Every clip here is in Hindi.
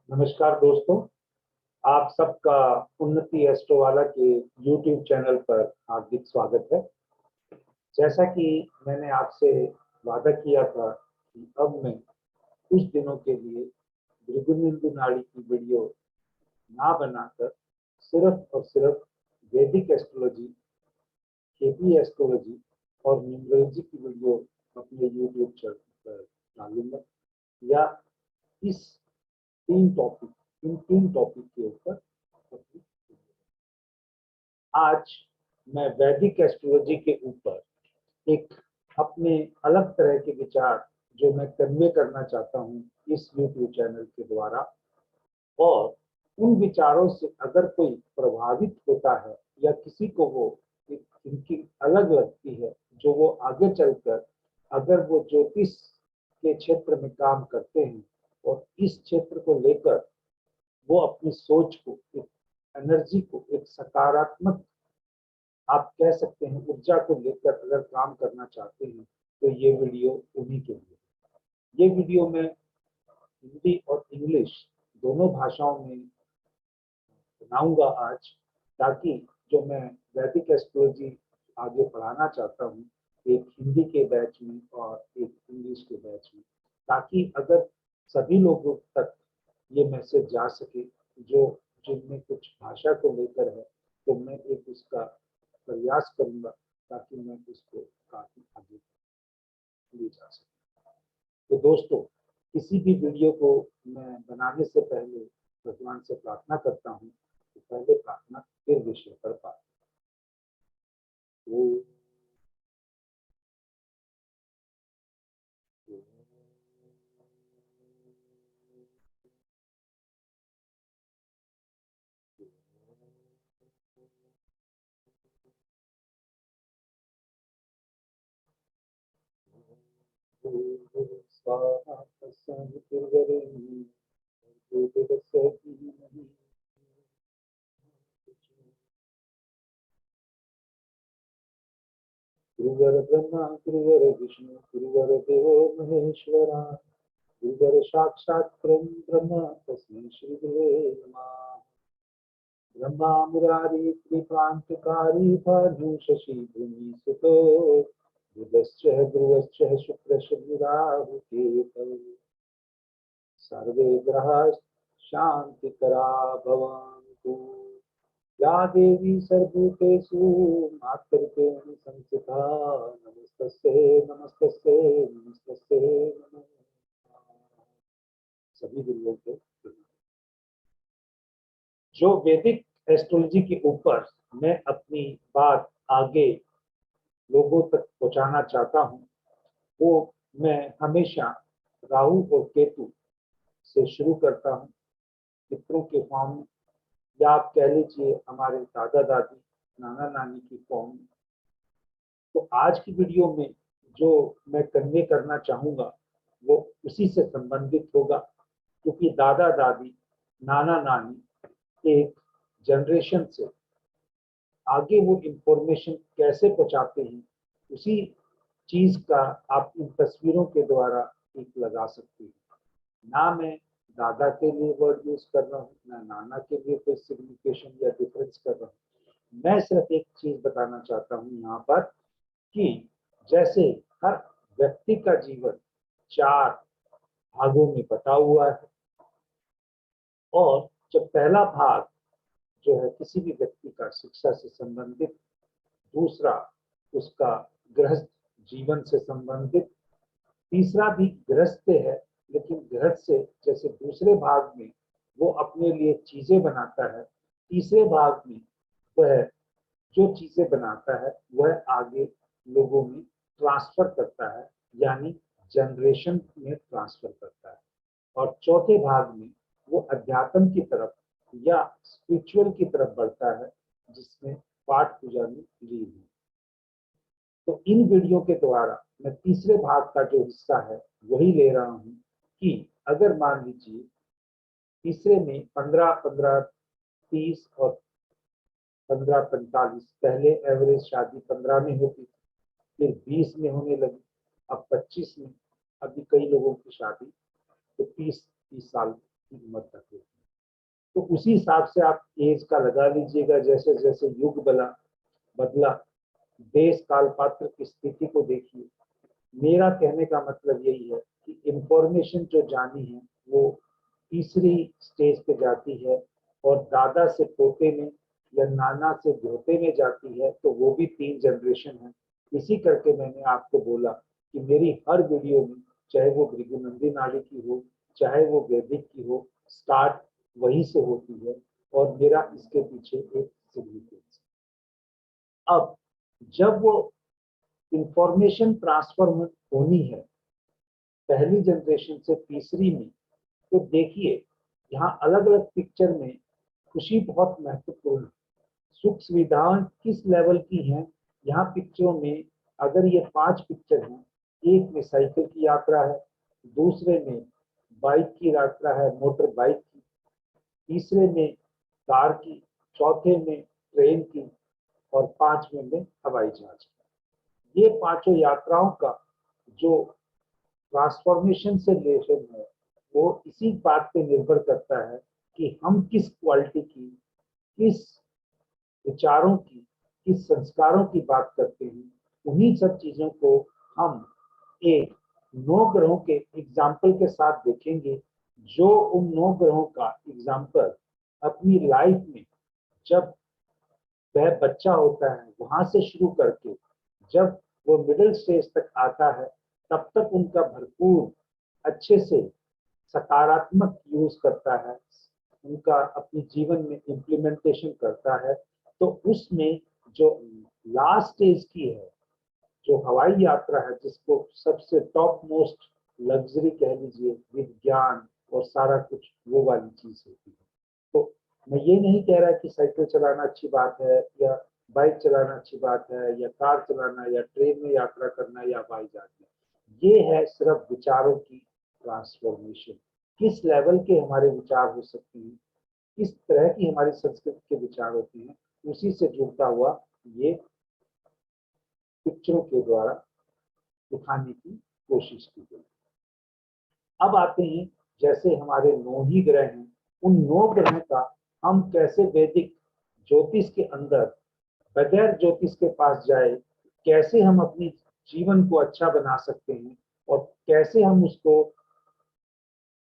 नमस्कार दोस्तों, आप सबका उन्नति एस्ट्रोवाला के YouTube चैनल पर हार्दिक स्वागत है। जैसा कि मैंने आपसे वादा किया था कि अब मैं कुछ दिनों के लिए भृगुनिंदु नाड़ी की वीडियो ना बनाकर सिर्फ और सिर्फ वैदिक एस्ट्रोलॉजी, केपी एस्ट्रोलॉजी और न्यूमरोलॉजी की वीडियो अपने YouTube चैनल पर डालूंगा या इस इन तीन टॉपिक के ऊपर आज मैं वैदिक एस्ट्रोलॉजी के ऊपर एक अपने अलग तरह के विचार जो मैं कन्वे करना चाहता हूँ इस YouTube चैनल के द्वारा, और उन विचारों से अगर कोई प्रभावित होता है या किसी को वो एक थिंकिंग अलग लगती है, जो वो आगे चलकर अगर वो ज्योतिष के क्षेत्र में काम करते हैं और इस क्षेत्र को लेकर वो अपनी सोच को, एक एनर्जी को, एक सकारात्मक आप कह सकते हैं ऊर्जा को लेकर अगर काम करना चाहते हैं, तो ये वीडियो उन्हीं के लिए। ये वीडियो मैं हिंदी और इंग्लिश दोनों भाषाओं में बनाऊंगा आज, ताकि जो मैं वैदिक एस्ट्रोलॉजी आगे पढ़ाना चाहता हूँ, एक हिंदी के बैच में और एक इंग्लिश के बैच में, ताकि अगर सभी लोगों तक ये मैसेज जा सके जो जिनमें कुछ भाषा को लेकर है, तो मैं एक उसका प्रयास करूंगा ताकि मैं उसको काफी आगे ले जा सकूं। तो दोस्तों, किसी भी वीडियो को मैं बनाने से पहले भगवान से प्रार्थना करता हूँ कि पहले प्रार्थना फिर विषय पर बात। स्वाहा गुरुवर ब्रह्मा गुरुवर विष्णु गुरुवर देवो महेश्वरा गुरुवर साक्षात् ब्रह्म तस्मै श्री गुरुवे नमः। ब्रह्मा मुरारी त्रिप्रांतकारी भानु शशि भूमि सुतो बुधश्च ध्रुवश्च शुक्रश्च राहु केतु सर्वे ग्रहाः शान्तिकरा भवन्तु। या देवी सर्वभूतेषु मातृत्वेन संस्थिता नमस्तस्यै नमस्तस्यै नमस्तस्यै नमः। सभी गुरुओं को जो वैदिक एस्ट्रोलॉजी के ऊपर मैं अपनी बात आगे लोगों तक पहुंचाना चाहता हूं, वो मैं हमेशा राहु और केतु से शुरू करता हूं, पितरों के फॉर्म में, या आप कह लीजिए हमारे दादा दादी नाना नानी की फॉर्म में। तो आज की वीडियो में जो मैं कन्वे करना चाहूंगा वो उसी से संबंधित होगा, क्योंकि दादा दादी नाना नानी एक जनरेशन से आगे वो इंफॉर्मेशन कैसे पहुंचाते हैं, उसी चीज का आप इन तस्वीरों के द्वारा एक लगा सकते हैं। ना मैं दादा के लिए वर्ड यूज कर रहा हूँ, ना नाना के लिए कोई सिग्निफिकेशन या डिफरेंस कर रहा हूँ। मैं सिर्फ एक चीज बताना चाहता हूँ यहाँ पर कि जैसे हर व्यक्ति का जीवन 4 भागों में बटा हुआ है, और जब पहला भाग जो है किसी भी व्यक्ति का शिक्षा से संबंधित, दूसरा उसका गृहस्थ जीवन से संबंधित, तीसरा भी गृहस्थ है, लेकिन गृहस्थ से जैसे दूसरे भाग में वो अपने लिए चीजें बनाता है, तीसरे भाग में वह जो चीजें बनाता है वह आगे लोगों में ट्रांसफर करता है, यानी जनरेशन में ट्रांसफर करता है। और चौथे भाग में वो अध्यात्म की तरफ या स्पिरिचुअल की तरफ बढ़ता है, जिसमें पाठ पूजा में लीन है। तो इन वीडियो के द्वारा मैं तीसरे भाग का जो हिस्सा है वही ले रहा हूँ कि अगर मान लीजिए तीसरे में 15-15, 30 और 15-45, पहले एवरेज शादी 15 में होती थी, फिर 20 में होने लगी, अब 25 में, अभी कई लोगों की शादी तो 30-30 साल की उम्र तक होती है। तो उसी हिसाब से आप एज का लगा लीजिएगा। जैसे जैसे युग बदला, देश काल पात्र की स्थिति को देखिए। मेरा कहने का मतलब यही है कि इंफॉर्मेशन जो जानी है वो तीसरी स्टेज पे जाती है, और दादा से पोते में या नाना से धोते में जाती है, तो वो भी 3 जनरेशन है। इसी करके मैंने आपको बोला कि मेरी हर वीडियो में, चाहे वो भृगुनंदी नाड़ी की हो, चाहे वो वैदिक की हो, स्टार्ट वहीं से होती है, और मेरा इसके पीछे एक सिग्निफिकेंस। अब जब वो इंफॉर्मेशन ट्रांसफर होनी है पहली जनरेशन से तीसरी में, तो देखिए यहाँ अलग अलग पिक्चर में खुशी बहुत महत्वपूर्ण है। सुख सुविधाएं किस लेवल की हैं यहाँ पिक्चरों में। अगर ये 5 पिक्चर हैं, एक में साइकिल की यात्रा है, दूसरे में बाइक की यात्रा है, मोटर बाइक की, तीसरे में कार की, चौथे में ट्रेन की, और 5वें में हवाई जहाज की। ये 5 यात्राओं का जो ट्रांसफॉर्मेशन से रिलेशन है वो इसी बात पे निर्भर करता है कि हम किस क्वालिटी की, किस विचारों की, किस संस्कारों की बात करते हैं। उन्हीं सब चीजों को हम एक 9 ग्रहों के एग्जाम्पल के साथ देखेंगे, जो उन 9 ग्रहों का एग्जाम्पल अपनी लाइफ में जब वह बच्चा होता है वहां से शुरू करके जब वो मिडिल स्टेज तक आता है, तब तक उनका भरपूर अच्छे से सकारात्मक यूज करता है, उनका अपने जीवन में इम्प्लीमेंटेशन करता है। तो उसमें जो लास्ट स्टेज की है, जो हवाई यात्रा है, जिसको सबसे टॉप मोस्ट लग्जरी कह लीजिए, विज्ञान और सारा कुछ, वो वाली चीज होती है। तो मैं ये नहीं कह रहा कि साइकिल चलाना अच्छी बात है, या बाइक चलाना अच्छी बात है, या कार चलाना, या ट्रेन में यात्रा करना, या हवाई जहाज में। ये है सिर्फ विचारों की ट्रांसफॉर्मेशन। किस लेवल के हमारे विचार हो सकते हैं, किस तरह की हमारी संस्कृति के विचार होते हैं, उसी से जुड़ता हुआ ये पिक्चरों के द्वारा दिखाने की कोशिश की गई। अब आते हैं, जैसे हमारे 9 ही ग्रह हैं, उन 9 ग्रह का हम कैसे वैदिक ज्योतिष के अंदर बगैर ज्योतिष के पास जाए, कैसे हम अपनी जीवन को अच्छा बना सकते हैं, और कैसे हम उसको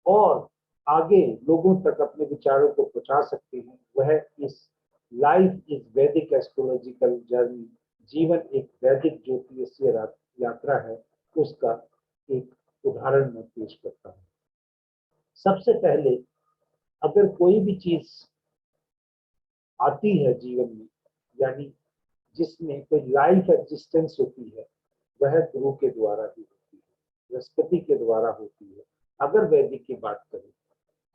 और आगे लोगों तक अपने विचारों को पहुंचा सकते हैं, वह इस लाइफ इज वैदिक एस्ट्रोलॉजिकल जर्नी, जीवन एक वैदिक ज्योतिषीय यात्रा है, उसका एक उदाहरण मैं पेश करता हूँ। सबसे पहले अगर कोई भी चीज आती है जीवन में, यानी जिसमें कोई लाइफ एग्जिस्टेंस होती है, वह गुरु के द्वारा ही होती है, बृहस्पति के द्वारा होती है। अगर वैदिक की बात करें,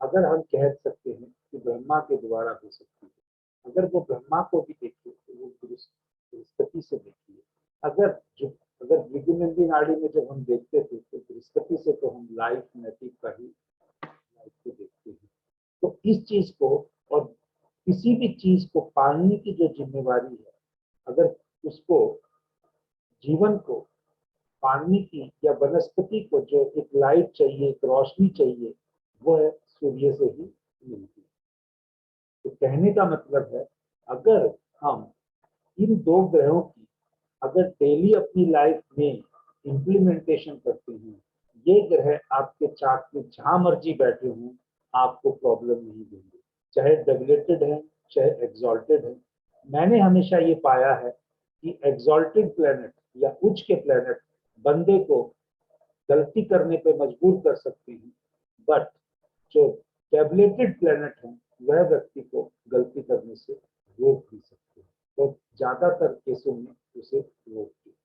अगर हम कह सकते हैं कि ब्रह्मा के द्वारा हो सकती है। अगर वो ब्रह्मा को भी देखिए तो वो बृहस्पति से देखिए। अगर जो अगर भृगुनंदी नाड़ी में जब हम देखते थे तो बृहस्पति से तो हम लाइफ नेटिव का ही लाइफ को देखते हैं। तो इस चीज को, और किसी भी चीज को पालने की जो जिम्मेवारी है, अगर उसको जीवन को पानी की या वनस्पति को जो एक लाइट चाहिए, एक रोशनी चाहिए, वो है सूर्य से ही मिलती है। तो कहने का मतलब है, अगर हम इन 2 ग्रहों की अगर डेली अपनी लाइफ में इम्प्लीमेंटेशन करते हैं, ये ग्रह आपके चार्ट में जहां मर्जी बैठे हों, आपको प्रॉब्लम नहीं देंगे, चाहे डेबिलेटेड है, चाहे एग्जॉल्टेड है। मैंने हमेशा ये पाया है कि एग्जॉल्टेड प्लेनेट या उच्च के प्लेनेट बंदे को गलती करने पे मजबूर कर सकते हैं, बट जो टैबलेटेड प्लेनेट है वह व्यक्ति को गलती करने से रोक भी सकते हैं, तो ज्यादातर केसों में उसे रोकते हैं।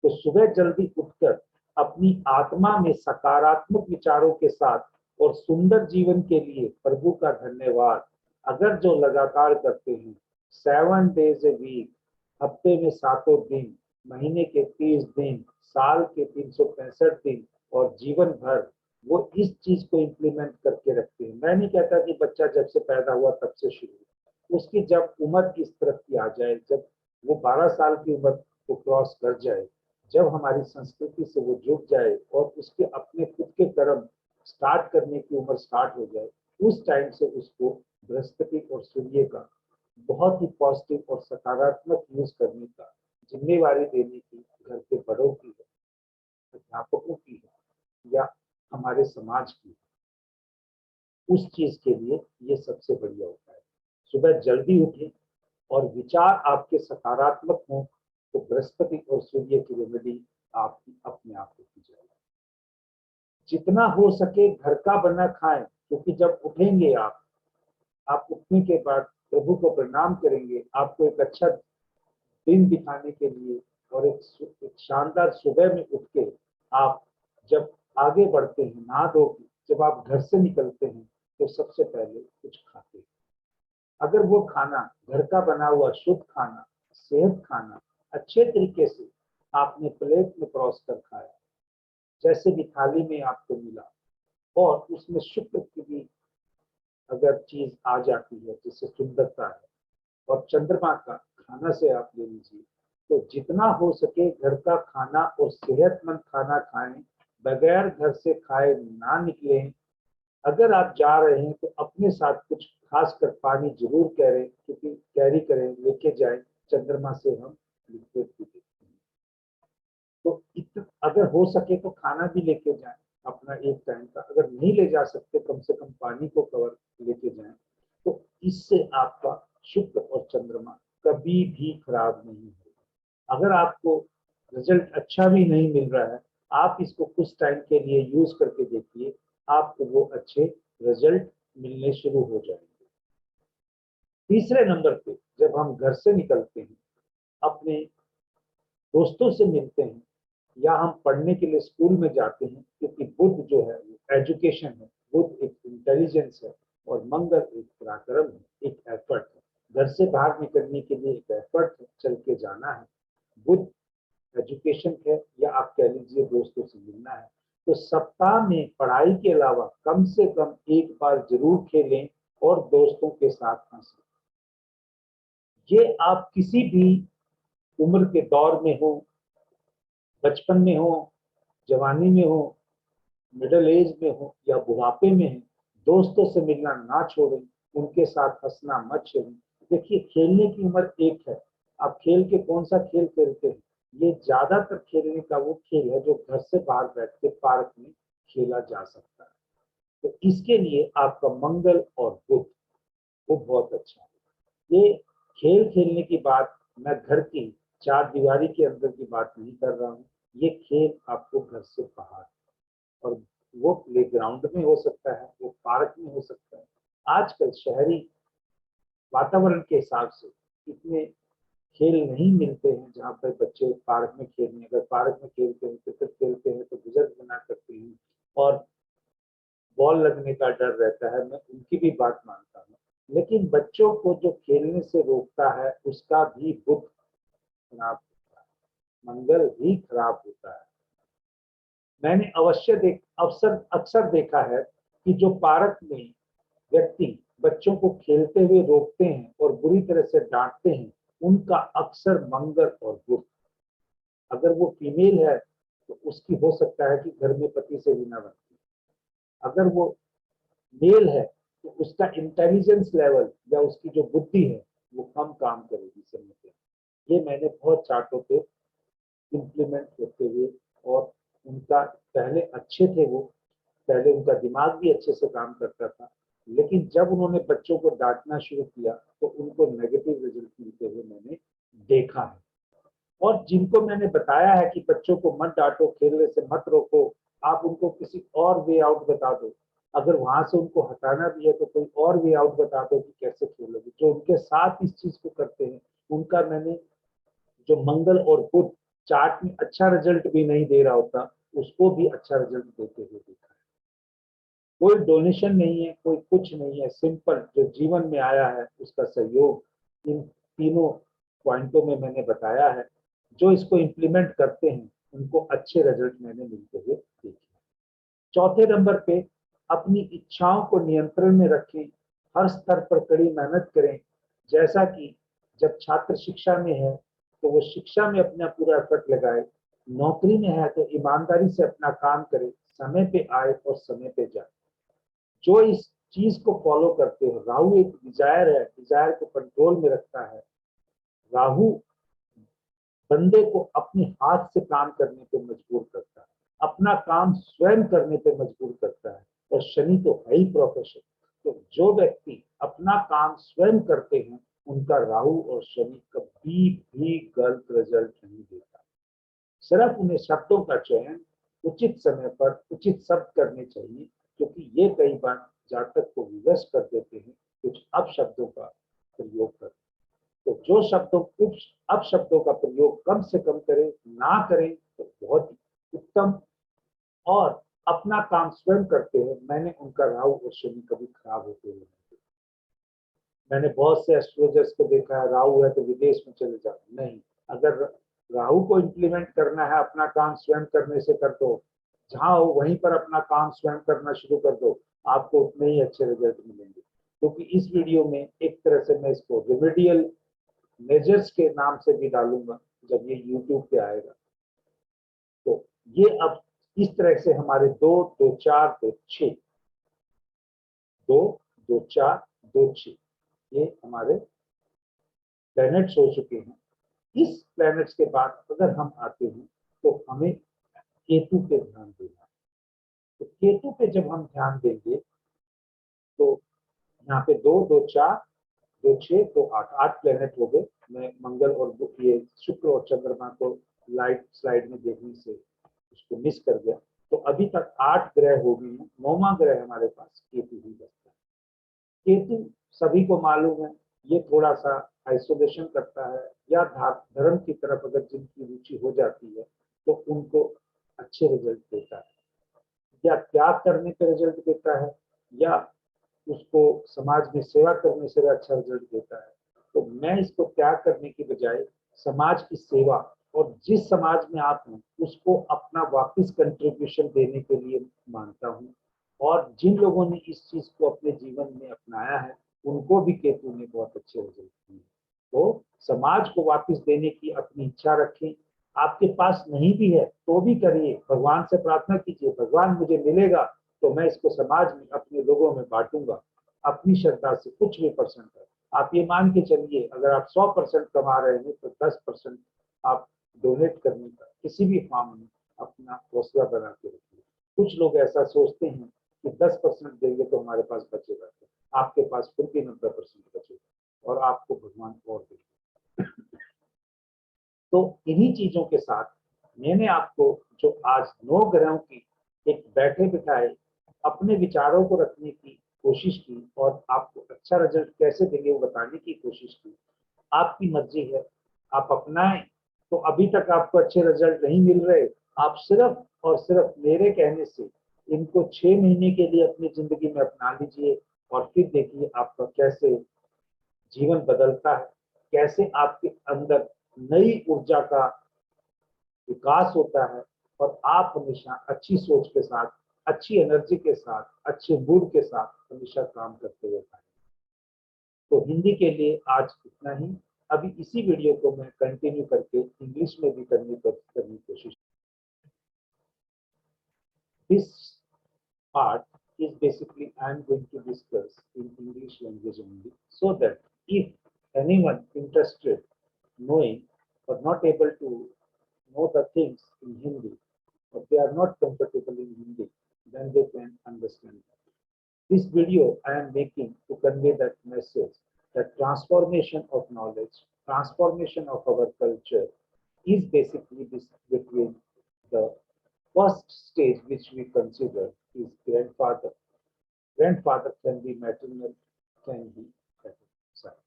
तो सुबह जल्दी उठकर अपनी आत्मा में सकारात्मक विचारों के साथ और सुंदर जीवन के लिए प्रभु का धन्यवाद अगर जो लगातार करते हैं, 7 days a week, हफ्ते में 7 दिन, महीने के 30 दिन, साल के 365 दिन, और जीवन भर वो इस चीज को इम्प्लीमेंट करके रखते हैं। मैं नहीं कहता कि बच्चा जब से पैदा हुआ तब से शुरू, उसकी जब उम्र इस तरफ की आ जाए, जब वो 12 साल की उम्र को क्रॉस कर जाए, जब हमारी संस्कृति से वो जुड़ जाए और उसके अपने खुद के कर्म स्टार्ट करने की उम्र स्टार्ट हो जाए, उस टाइम से उसको बृहस्पति और सूर्य का बहुत ही पॉजिटिव और सकारात्मक यूज करने का जिम्मेवारी देने की घर के बड़ों की है, अध्यापकों की है या हमारे समाज की है। उस चीज के लिए ये सबसे बढ़िया उपाय है। सुबह जल्दी उठें और विचार आपके सकारात्मक हों तो बृहस्पति और सूर्य की रेमेडी आपकी अपने आप होती जाएगी। जितना हो सके घर का बना खाएं, क्योंकि जब उठेंगे आप उठने के बाद प्रभु को प्रणाम करेंगे, आपको एक अच्छा दिन दिखाने के लिए और एक शानदार सुबह में उठ के आप जब आगे बढ़ते हैं नहा धो के, जब आप घर से निकलते हैं तो सबसे पहले कुछ खाते हैं। अगर वो खाना घर का बना हुआ शुद्ध खाना, सेहत खाना अच्छे तरीके से आपने प्लेट में परोस कर खाया, जैसे भी थाली में आपको मिला, और उसमें शुक्र की भी अगर चीज आ जाती है जिससे सुंदरता है, और चंद्रमा का खाना से आप ले लीजिए, तो जितना हो सके घर का खाना और सेहतमंद खाना खाएं, बगैर घर से खाए ना निकलें। अगर आप जा रहे हैं तो अपने साथ कुछ खासकर पानी जरूर कैरी करें, लेके जाएं। चंद्रमा से हम लिक्विड भी देते हैं, तो अगर हो सके तो खाना भी लेके जाएं अपना एक टाइम का। अगर नहीं ले जा सकते कम से कम पानी को कवर लेके जाएं, तो इससे आपका शुक्र और चंद्रमा कभी भी खराब नहीं होगा। अगर आपको रिजल्ट अच्छा भी नहीं मिल रहा है, आप इसको कुछ टाइम के लिए यूज करके देखिए, आपको वो अच्छे रिजल्ट मिलने शुरू हो जाएंगे। तीसरे नंबर पे जब हम घर से निकलते हैं, अपने दोस्तों से मिलते हैं, या हम पढ़ने के लिए स्कूल में जाते हैं, क्योंकि बुध जो है वो एजुकेशन है, बुध एक इंटेलिजेंस है, और मंगल एक पराक्रम है, एक एफर्ट है। घर से बाहर निकलने के लिए एक एफर्ट है, चल के जाना है। बुध एजुकेशन है, या आप कह लीजिए दोस्तों से मिलना है। तो सप्ताह में पढ़ाई के अलावा कम से कम एक बार जरूर खेलें और दोस्तों के साथ हंसें। ये आप किसी भी उम्र के दौर में हो, बचपन में हो, जवानी में हो, मिडिल एज में हो या बुढ़ापे में है, दोस्तों से मिलना ना छोड़ें, उनके साथ हंसना मत छोड़ें। देखिए, खेलने की उम्र एक है, आप खेल के कौन सा खेल खेलते हैं, ये ज्यादातर खेलने का वो खेल है जो घर से बाहर बैठ के पार्क में खेला जा सकता है। तो इसके लिए आपका मंगल और बुध वो बहुत अच्छा है। ये खेल खेलने की बात मैं घर की चार दीवारी के अंदर की बात नहीं कर रहा हूँ, ये खेल आपको घर से बाहर, और वो प्ले ग्राउंड में हो सकता है, वो पार्क में हो सकता है। आजकल शहरी वातावरण के हिसाब से इतने खेल नहीं मिलते हैं जहाँ पर बच्चे पार्क में खेलने, अगर पार्क में खेलते हैं, क्रिकेट खेलते हैं तो बुजुर्ग मना करते हैं और बॉल लगने का डर रहता है। मैं उनकी भी बात मानता हूँ, लेकिन बच्चों को जो खेलने से रोकता है उसका भी बुध खराब होता है, मंगल भी खराब होता है। मैंने अक्सर देखा है कि जो पार्क में व्यक्ति बच्चों को खेलते हुए रोकते हैं और बुरी तरह से डांटते हैं, उनका अक्सर मंगल और बुध, अगर वो फीमेल है तो उसकी हो सकता है कि घर में पति से भी ना बनती, अगर वो मेल है तो उसका इंटेलिजेंस लेवल या उसकी जो बुद्धि है वो कम काम करेगी समय पे। ये मैंने बहुत चार्टों पे इम्प्लीमेंट होते हुए, और उनका पहले अच्छे थे वो, पहले उनका दिमाग भी अच्छे से काम करता था, लेकिन जब उन्होंने बच्चों को डांटना शुरू किया तो उनको नेगेटिव रिजल्ट मिलते हुए मैंने देखा है। और जिनको मैंने बताया है कि बच्चों को मत डांटो, खेलने से मत रोको, आप उनको किसी और वे आउट बता दो, अगर वहां से उनको हटाना भी है तो कोई और वे आउट बता दो कि कैसे खेलोगे। जो उनके साथ इस चीज को करते हैं उनका मैंने जो मंगल और बुध चार्ट में अच्छा रिजल्ट भी नहीं दे रहा होता, उसको भी अच्छा रिजल्ट देते हुए देखा है। कोई डोनेशन नहीं है, कोई कुछ नहीं है, सिंपल जो जीवन में आया है उसका सहयोग इन तीनों पॉइंटों में मैंने बताया है। जो इसको इम्प्लीमेंट करते हैं उनको अच्छे रिजल्ट मैंने मिलते हुए देखे। चौथे नंबर पे अपनी इच्छाओं को नियंत्रण में रखें, हर स्तर पर कड़ी मेहनत करें। जैसा कि जब छात्र शिक्षा में है तो वो शिक्षा में अपना पूरा एफर्ट लगाए, नौकरी में है तो ईमानदारी से अपना काम करे, समय पे आए और समय पे जाए। जो इस चीज को फॉलो करते हो, राहु एक डिजायर है, डिजायर को कंट्रोल में रखता है। राहु बंदे को अपने हाथ से काम करने पे मजबूर करता है, अपना काम स्वयं करने पे मजबूर करता है। और शनि तो है ही प्रोफेशन। तो जो व्यक्ति अपना काम स्वयं करते हैं उनका राहु और शनि कभी भी गलत रिजल्ट नहीं देता। सिर्फ उन्हें शब्दों का चयन उचित समय पर उचित शब्द करने चाहिए, क्योंकि ये कई बार जातक को विवश कर देते हैं कुछ अपशब्दों का प्रयोग कर। तो जो शब्दों कुछ अपशब्दों का प्रयोग कम से कम करें, ना करें तो बहुत ही उत्तम। और अपना काम स्वयं करते हैं, मैंने उनका राहु और शनि कभी खराब होते हुए नहीं देखा। मैंने बहुत से एस्ट्रोलॉजर्स को देखा है, राहु है तो विदेश में चले जाओ, नहीं। अगर राहु को इम्प्लीमेंट करना है, अपना काम स्वयं करने से कर दो, जहां हो वहीं पर अपना काम स्वयं करना शुरू कर दो, आपको उतने ही अच्छे रिजल्ट मिलेंगे। क्योंकि इस वीडियो में एक तरह से मैं इसको रेमेडियल मेजर्स के नाम से भी डालूंगा जब ये यूट्यूब पे आएगा। तो ये अब इस तरह से हमारे 2, 2, 4, 2, 6, 2, 2, 4, 2, 6 ये हमारे प्लैनेट्स हो चुके हैं। इस प्लैनेट्स के बाद अगर हम आते हैं तो हमें केतु पे ध्यान देना है। तो केतु पे जब हम ध्यान देंगे तो यहाँ पे 2, 2, 4, 2, 6, तो 8 प्लेनेट हो गए। मैं मंगल और ये शुक्र और चंद्रमा को लाइट स्लाइड में देखने से उसको मिस कर गया। तो अभी तक 8 ग्रह हो गए हैं, 9वां ग्रह हमारे पास केतु ही बचता है। केतु सभी को मालूम है, ये थोड़ा सा आइसोलेशन करता है, या धर्म की तरफ अगर जिनकी रुचि हो जाती है तो उनको अच्छे रिजल्ट देता है, या त्याग करने पे रिजल्ट देता है, या उसको समाज में सेवा करने से अच्छा रिजल्ट देता है। तो मैं इसको त्याग करने की बजाय समाज की सेवा, और जिस समाज में आप हैं उसको अपना वापस कंट्रीब्यूशन देने के लिए मानता हूँ। और जिन लोगों ने इस चीज को अपने जीवन में अपनाया है उनको भी केतु ने बहुत अच्छे रिजल्ट दिए। तो समाज को वापस देने की अपनी इच्छा रखें। आपके पास नहीं भी है तो भी करिए, भगवान से प्रार्थना कीजिए, भगवान मुझे मिलेगा तो मैं इसको समाज में अपने लोगों में बांटूंगा। अपनी श्रद्धा से कुछ भी परसेंट है, आप ये मान के चलिए, अगर आप 100% कमा रहे हैं तो 10% आप डोनेट करने का किसी भी फॉर्म में अपना हौसला बना के रखिए। कुछ लोग ऐसा सोचते हैं कि 10% देंगे तो हमारे पास बचेगा, आपके पास फिर भी 90% बचेगा और आपको भगवान और देंगे। तो इन्हीं चीजों के साथ मैंने आपको जो आज 9 ग्रहों की एक बैठे बिठाए अपने विचारों को रखने की कोशिश की और आपको अच्छा रिजल्ट कैसे देंगे वो बताने की कोशिश की। आपकी मर्जी है, आप अपनाएं तो अभी तक आपको अच्छे रिजल्ट नहीं मिल रहे, आप सिर्फ और सिर्फ मेरे कहने से इनको 6 महीने के लिए अपनी जिंदगी में अपना लीजिए और फिर देखिए आपका कैसे जीवन बदलता है, कैसे आपके अंदर नई ऊर्जा का विकास होता है और आप हमेशा अच्छी सोच के साथ, अच्छी एनर्जी के साथ, अच्छे मूड के साथ हमेशा काम करते हुए पाएंगे। तो हिंदी के लिए आज इतना ही। अभी इसी वीडियो को मैं कंटिन्यू करके इंग्लिश में भी करने की कोशिश। This part is basically I am going to discuss in English language only, so that if anyone interested knowing or not able to know the things in Hindi, or they are not comfortable in Hindi, then they can understand. This video I am making to convey that message, that transformation of knowledge, transformation of our culture is basically this between the first stage which we consider is grandfather. Grandfather can be maternal, can be paternal,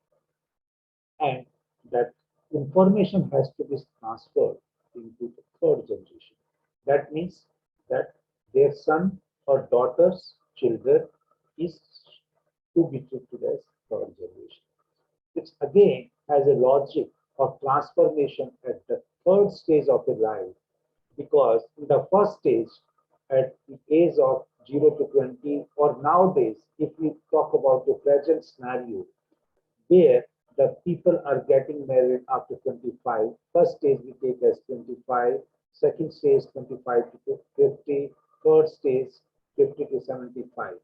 and that information has to be transferred into the third generation. That means that their son or daughter's children is to be treated as third generation, which again has a logic of transformation at the third stage of a life, because in the first stage, at the age of 0 to 20, or nowadays, if we talk about the present scenario, where the people are getting married after 25. First stage we take as 25, second stage 25 to 50, third stage 50 to 75.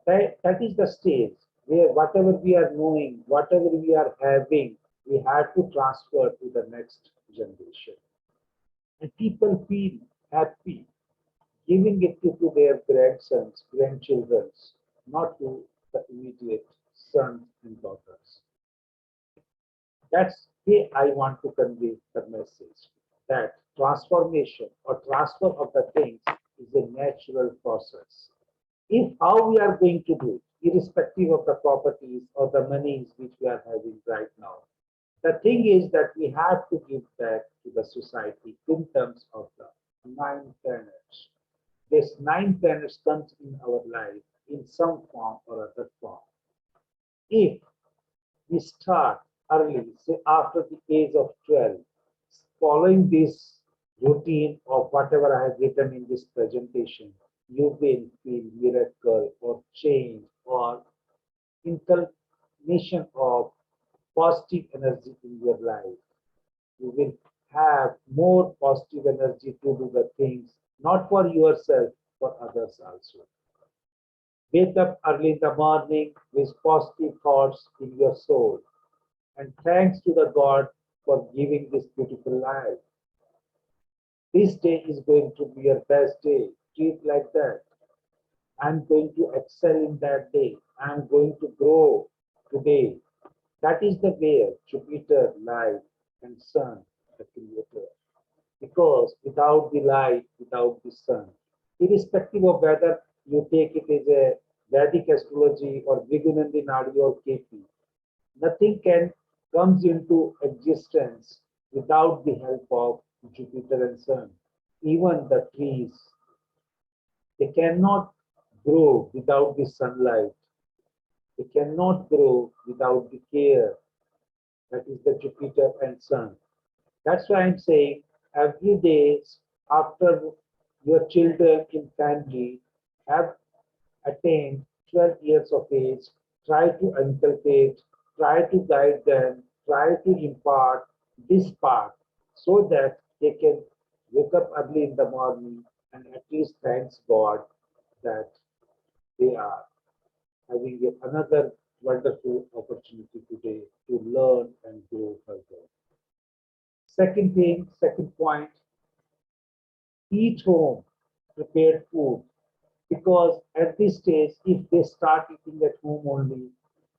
That is the stage where whatever we are knowing, whatever we are having, we have to transfer to the next generation. And people feel happy giving it to their grandsons, grandchildren, not to the immediate sons and daughters. That's why I want to convey the message that transformation or transfer of the things is a natural process. If how we are going to do it, irrespective of the properties or the monies which we are having right now, the thing is that we have to give back to the society in terms of the nine planets. This nine planets comes in our life in some form or other form. If we start early, say after the age of 12, following this routine of whatever I have written in this presentation, you will feel miracle or change or inculcation of positive energy in your life. You will have more positive energy to do the things, not for yourself, for others also. Wake up early in the morning with positive thoughts in your soul. And thanks to the God for giving this beautiful life. This day is going to be your best day. Treat like that. I'm going to excel in that day. I'm going to grow today. That is the way Jupiter, light, and sun, the creator. Because without the light, without the sun, irrespective of whether you take it as a Vedic astrology or Vrigunandi Nadi or KP, nothing can comes into existence without the help of Jupiter and Sun. Even the trees, they cannot grow without the sunlight. They cannot grow without the care. That is the Jupiter and Sun. That's why I'm saying every day after your children in family have attained 12 years of age, try to inculcate, try to guide them, try to impart this part so that they can wake up early in the morning and at least thanks God that they are having another wonderful opportunity today to learn and grow further. Second thing, second point, eat home prepared food because at this stage, if they start eating at home only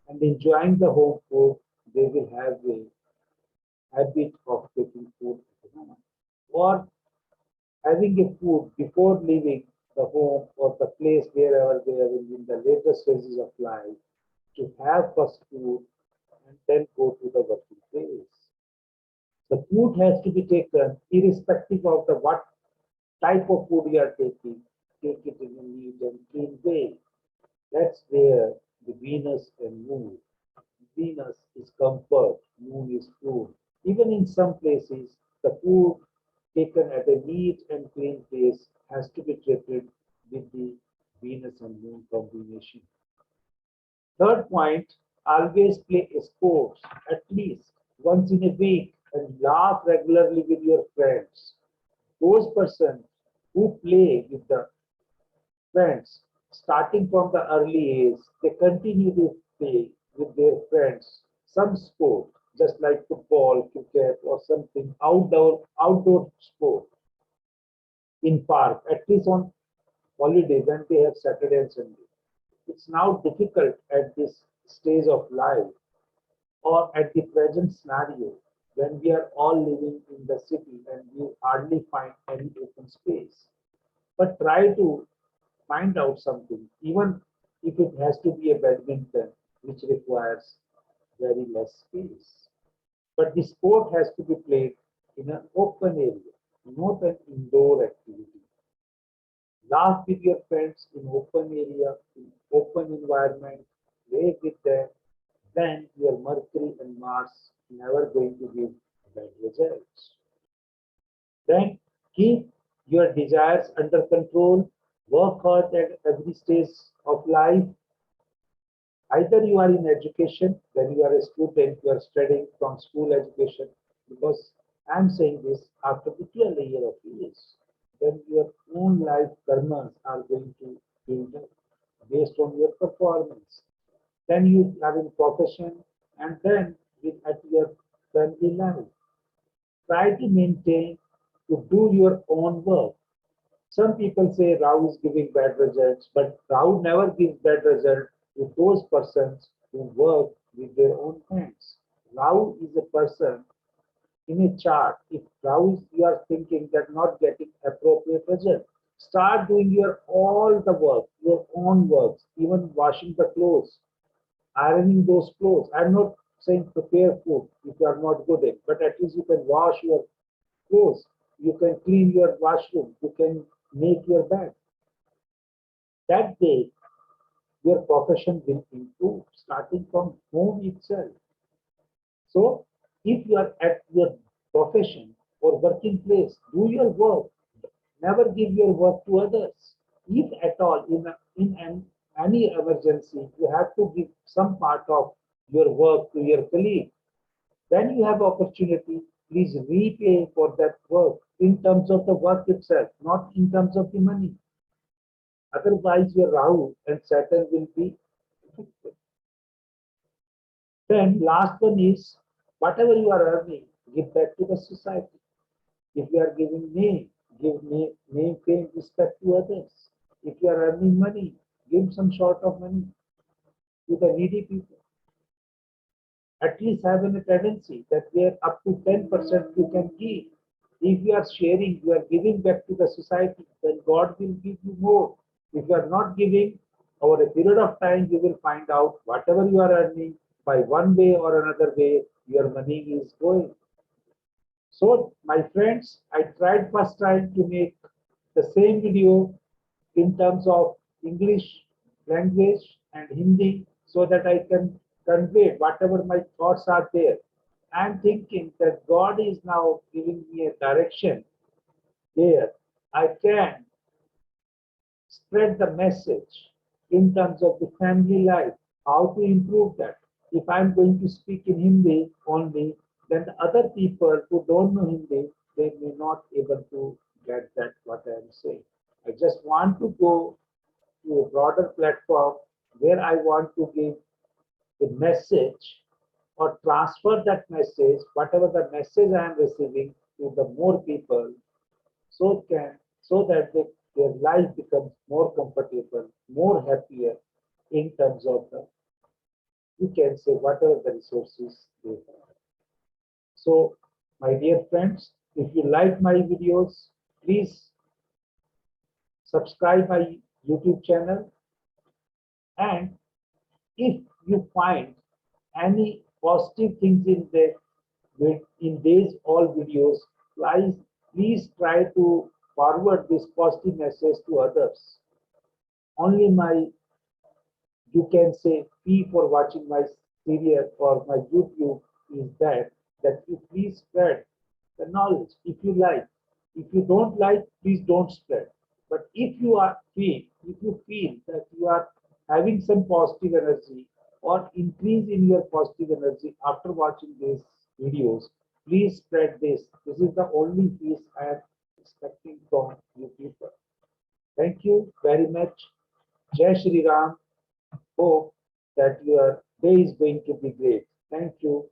and enjoying the home food, they will have a habit of taking food at home or having a food before leaving the home or the place wherever they are in the later stages of life to have first food and then go to the working place. The food has to be taken irrespective of the what type of food you are taking. Take it in a neat and clean way. That's where the Venus and Moon. Venus is comfort, Moon is food. Even in some places, the food taken at a neat and clean place has to be treated with the Venus and Moon combination. Third point, always play sports at least once in a week and laugh regularly with your friends. Those persons who play with the friends, starting from the early age, they continue to play with their friends some sport, just like football, cricket, or something outdoor sport in park, at least on holiday when they have Saturday and Sunday. It's now difficult at this stage of life or at the present scenario when we are all living in the city and we hardly find any open space. But try to find out something, even if it has to be a badminton, which requires very less space. But the sport has to be played in an open area, not an indoor activity. Laugh with your friends in open area, in open environment, play with them, then your Mercury and Mars never going to give bad results. Then keep your desires under control, work hard at every stage of life. Either you are in education, when you are a student, you are studying from school education, because I'm saying this after the 12 year of years, when your own life karmas are going to build up based on your performance. Then you have in profession, and then with at your family life. Try to maintain to do your own work. Some people say Rao is giving bad results, but Rao never gives bad results to those persons who work with their own hands. Rao is a person in a chart. If Rao is, you are thinking that not getting appropriate result, start doing your all the work, your own works, even washing the clothes, ironing those clothes. I'm not saying prepare food if you are not good at, but at least you can wash your clothes, you can clean your washroom, you can make your bed. That day, your profession will improve starting from home itself. So, if you are at your profession or working place, do your work. Never give your work to others. If at all, any emergency, you have to give some part of your work to your colleague. When you have opportunity, please repay for that work in terms of the work itself, not in terms of the money. Otherwise, your Rahu and Saturn will be affected. Then last one is whatever you are earning, give back to the society. If you are giving name, give name, fame, respect to others. If you are earning money, give some sort of money to the needy people. At least have a tendency that where up to 10% you can give. If you are sharing, you are giving back to the society, then God will give you more. If you are not giving, over a period of time, you will find out whatever you are earning by one way or another way, your money is going. So, my friends, I tried first time to make the same video in terms of English language and Hindi so that I can convey whatever my thoughts are there. I'm thinking that God is now giving me a direction there. I can spread the message in terms of the family life, how to improve that. If I'm going to speak in Hindi only, then the other people who don't know Hindi, they may not able to get that what I am saying. I just want to go to a broader platform where I want to give a message or transfer that message, whatever the message I am receiving to the more people, so that their life becomes more comfortable, more happier in terms of the you can say whatever the resources they have. So, my dear friends, if you like my videos, please subscribe my YouTube channel, and if you find any positive things in the in these all videos, please try to forward this positive message to others. Only my you can say fee for watching my serial or my YouTube is that you please spread the knowledge if you like. If you don't like, please don't spread. But if you feel that you are having some positive energy or increase in your positive energy after watching these videos, please spread this. This is the only piece I am expecting from you people. Thank you very much. Jai Shri Ram. Hope that your day is going to be great. Thank you.